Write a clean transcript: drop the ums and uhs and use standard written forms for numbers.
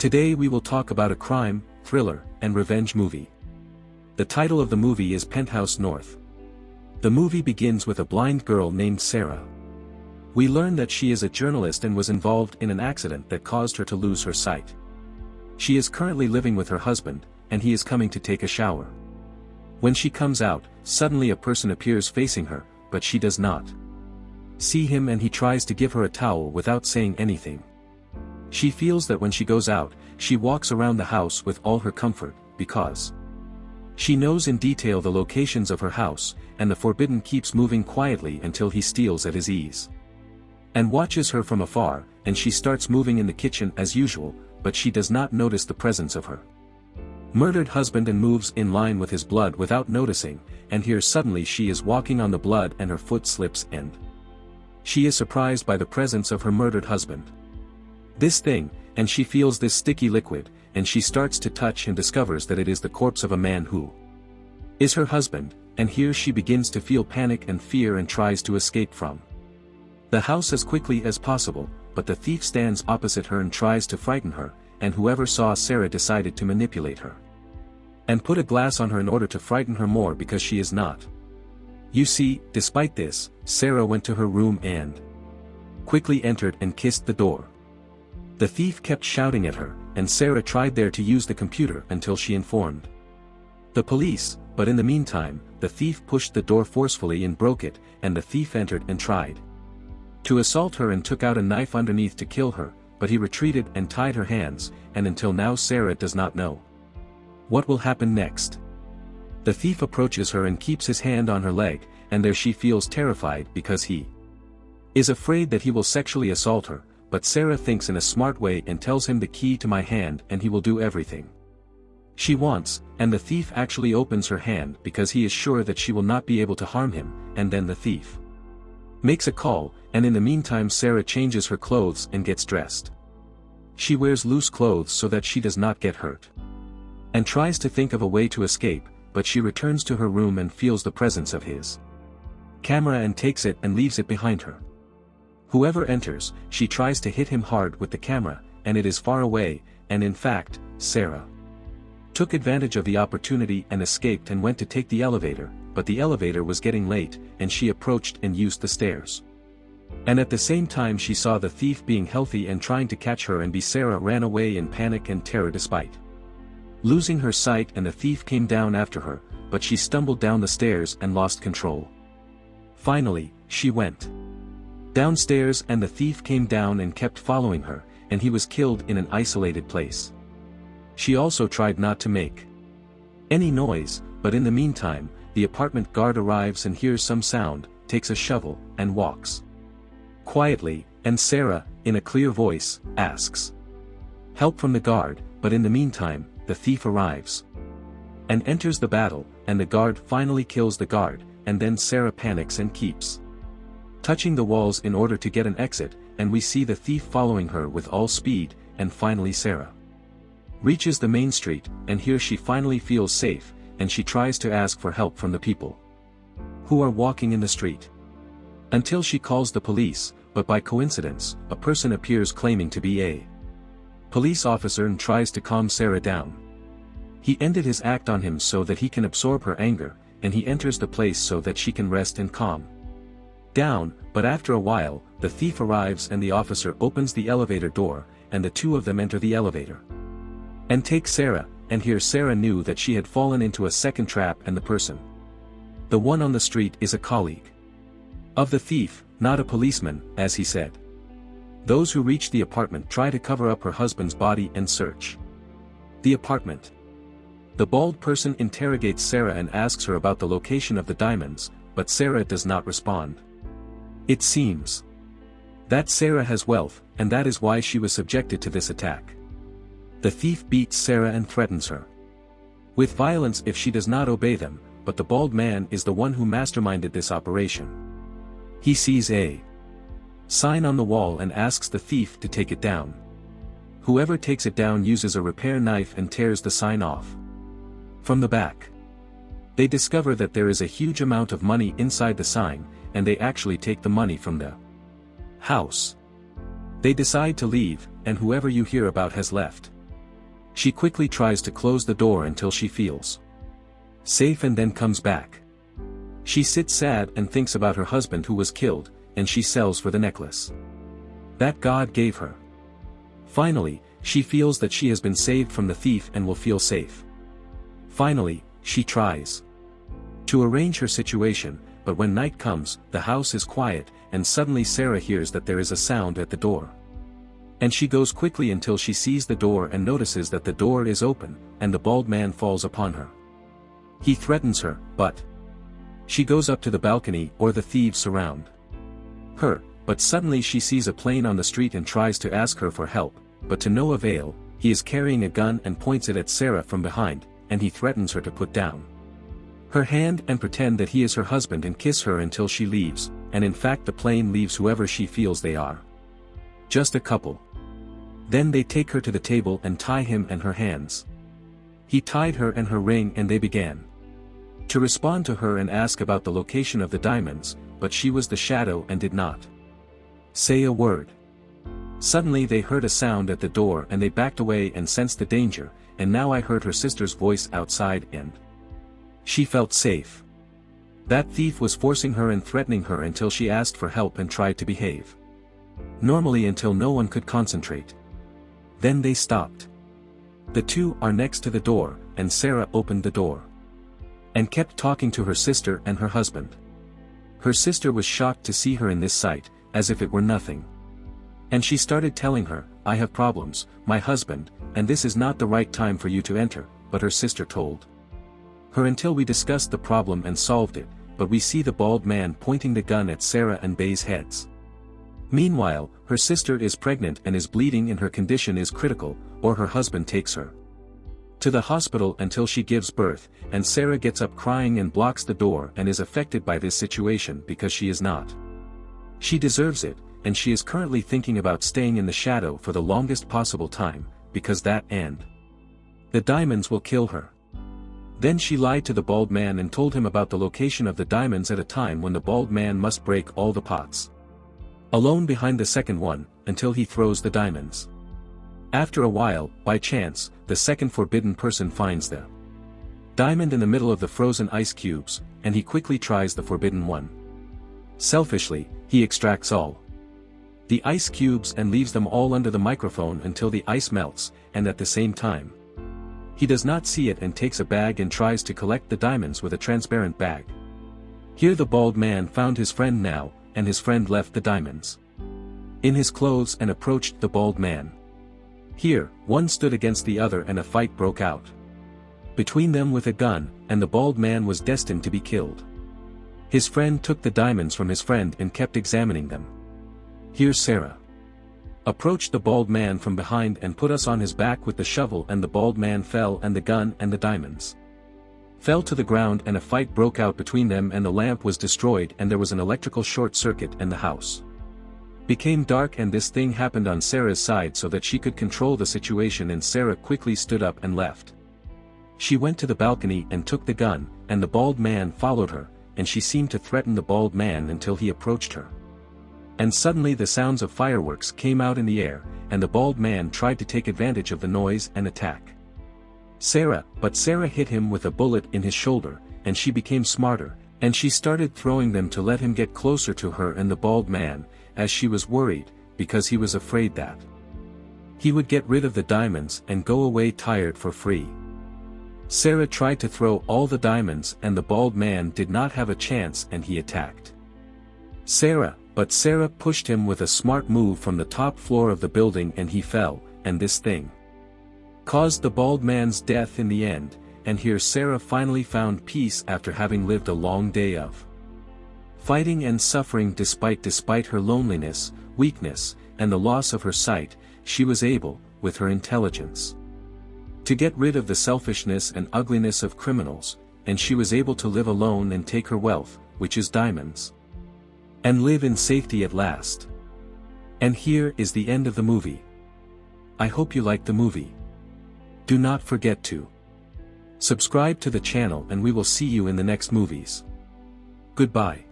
Today we will talk about a crime, thriller, and revenge movie. The title of the movie is Penthouse North. The movie begins with a blind girl named Sarah. We learn that she is a journalist and was involved in an accident that caused her to lose her sight. She is currently living with her husband, and he is coming to take a shower. When she comes out, suddenly a person appears facing her, but she does not see him and he tries to give her a towel without saying anything. She feels that when she goes out, she walks around the house with all her comfort, because she knows in detail the locations of her house, and the forbidden keeps moving quietly until he steals at his ease. And watches her from afar, and she starts moving in the kitchen as usual, but she does not notice the presence of her murdered husband and moves in line with his blood without noticing, and here suddenly she is walking on the blood and her foot slips and she is surprised by the presence of her murdered husband. This thing, and she feels this sticky liquid, and she starts to touch and discovers that it is the corpse of a man who is her husband, and here she begins to feel panic and fear and tries to escape from the house as quickly as possible, but the thief stands opposite her and tries to frighten her, and whoever saw Sarah decided to manipulate her and put a glass on her in order to frighten her more because she is not. You see, despite this, Sarah went to her room and quickly entered and kissed the door. The thief kept shouting at her, and Sarah tried there to use the computer until she informed the police, but in the meantime, the thief pushed the door forcefully and broke it, and the thief entered and tried to assault her and took out a knife underneath to kill her, but he retreated and tied her hands, and until now Sarah does not know what will happen next. The thief approaches her and keeps his hand on her leg, and there she feels terrified because he is afraid that he will sexually assault her, but Sarah thinks in a smart way and tells him the key to my hand and he will do everything she wants, and the thief actually opens her hand because he is sure that she will not be able to harm him, and then the thief makes a call, and in the meantime Sarah changes her clothes and gets dressed. She wears loose clothes so that she does not get hurt and tries to think of a way to escape, but she returns to her room and feels the presence of his camera and takes it and leaves it behind her. Whoever enters, she tries to hit him hard with the camera, and it is far away, and in fact, Sarah took advantage of the opportunity and escaped and went to take the elevator, but the elevator was getting late, and she approached and used the stairs. And at the same time she saw the thief being healthy and trying to catch her, and Sarah ran away in panic and terror despite losing her sight, and the thief came down after her, but she stumbled down the stairs and lost control. Finally, she went downstairs and the thief came down and kept following her, and he was killed in an isolated place. She also tried not to make any noise, but in the meantime, the apartment guard arrives and hears some sound, takes a shovel, and walks quietly, and Sarah, in a clear voice, asks help from the guard, but in the meantime, the thief arrives and enters the battle, and the guard finally kills the guard, and then Sarah panics and keeps touching the walls in order to get an exit, and we see the thief following her with all speed, and finally Sarah reaches the main street, and here she finally feels safe, and she tries to ask for help from the people who are walking in the street until she calls the police, but by coincidence, a person appears claiming to be a police officer and tries to calm Sarah down. He ended his act on him so that he can absorb her anger, and he enters the place so that she can rest and calm down, but after a while, the thief arrives and the officer opens the elevator door, and the two of them enter the elevator and take Sarah, and here Sarah knew that she had fallen into a second trap, and the person, the one on the street, is a colleague of the thief, not a policeman, as he said. Those who reach the apartment try to cover up her husband's body and search the apartment. The bald person interrogates Sarah and asks her about the location of the diamonds, but Sarah does not respond. It seems that Sarah has wealth, and that is why she was subjected to this attack. The thief beats Sarah and threatens her with violence if she does not obey them, but the bald man is the one who masterminded this operation. He sees a sign on the wall and asks the thief to take it down. Whoever takes it down uses a repair knife and tears the sign off from the back. They discover that there is a huge amount of money inside the sign, and they actually take the money from the house. They decide to leave, and whoever you hear about has left. She quickly tries to close the door until she feels safe and then comes back. She sits sad and thinks about her husband who was killed, and she sells for the necklace that God gave her. Finally, she feels that she has been saved from the thief and will feel safe. Finally, she tries to arrange her situation, but when night comes, the house is quiet, and suddenly Sarah hears that there is a sound at the door. And she goes quickly until she sees the door and notices that the door is open, and the bald man falls upon her. He threatens her, but she goes up to the balcony or the thieves surround her, but suddenly she sees a plane on the street and tries to ask her for help, but to no avail. He is carrying a gun and points it at Sarah from behind, and he threatens her to put down her hand and pretend that he is her husband and kiss her until she leaves, and in fact the plane leaves whoever she feels they are. Just a couple. Then they take her to the table and tie him and her hands. He tied her and her ring and they began to respond to her and ask about the location of the diamonds, but she was the shadow and did not say a word. Suddenly they heard a sound at the door and they backed away and sensed the danger, and now I heard her sister's voice outside and she felt safe. That thief was forcing her and threatening her until she asked for help and tried to behave normally until no one could concentrate. Then they stopped. The two are next to the door, and Sarah opened the door and kept talking to her sister and her husband. Her sister was shocked to see her in this sight, as if it were nothing. And she started telling her, "I have problems, my husband, and this is not the right time for you to enter," but her sister told her until we discussed the problem and solved it, but we see the bald man pointing the gun at Sarah and Bay's heads. Meanwhile, her sister is pregnant and is bleeding and her condition is critical, or her husband takes her to the hospital until she gives birth, and Sarah gets up crying and blocks the door and is affected by this situation because she is not. She deserves it, and she is currently thinking about staying in the shadow for the longest possible time, because that and the diamonds will kill her. Then she lied to the bald man and told him about the location of the diamonds at a time when the bald man must break all the pots alone behind the second one, until he throws the diamonds. After a while, by chance, the second forbidden person finds the diamond in the middle of the frozen ice cubes, and he quickly tries the forbidden one. Selfishly, he extracts all the ice cubes and leaves them all under the microphone until the ice melts, and at the same time, he does not see it and takes a bag and tries to collect the diamonds with a transparent bag. Here the bald man found his friend now, and his friend left the diamonds in his clothes and approached the bald man. Here, one stood against the other and a fight broke out between them with a gun, and the bald man was destined to be killed. His friend took the diamonds from his friend and kept examining them. Here Sarah approached the bald man from behind and put us on his back with the shovel, and the bald man fell and the gun and the diamonds fell to the ground and a fight broke out between them and the lamp was destroyed and there was an electrical short circuit and the house became dark, and this thing happened on Sarah's side so that she could control the situation, and Sarah quickly stood up and left. She went to the balcony and took the gun, and the bald man followed her, and she seemed to threaten the bald man until he approached her. And suddenly the sounds of fireworks came out in the air, and the bald man tried to take advantage of the noise and attack Sarah, but Sarah hit him with a bullet in his shoulder, and she became smarter, and she started throwing them to let him get closer to her and the bald man, as she was worried, because he was afraid that he would get rid of the diamonds and go away tired for free. Sarah tried to throw all the diamonds and the bald man did not have a chance and he attacked Sarah, but Sarah pushed him with a smart move from the top floor of the building and he fell, and this thing caused the bald man's death in the end, and here Sarah finally found peace after having lived a long day of fighting and suffering. Despite her loneliness, weakness, and the loss of her sight, she was able, with her intelligence, to get rid of the selfishness and ugliness of criminals, and she was able to live alone and take her wealth, which is diamonds, and live in safety at last. And here is the end of the movie. I hope you liked the movie. Do not forget to subscribe to the channel and we will see you in the next movies. Goodbye.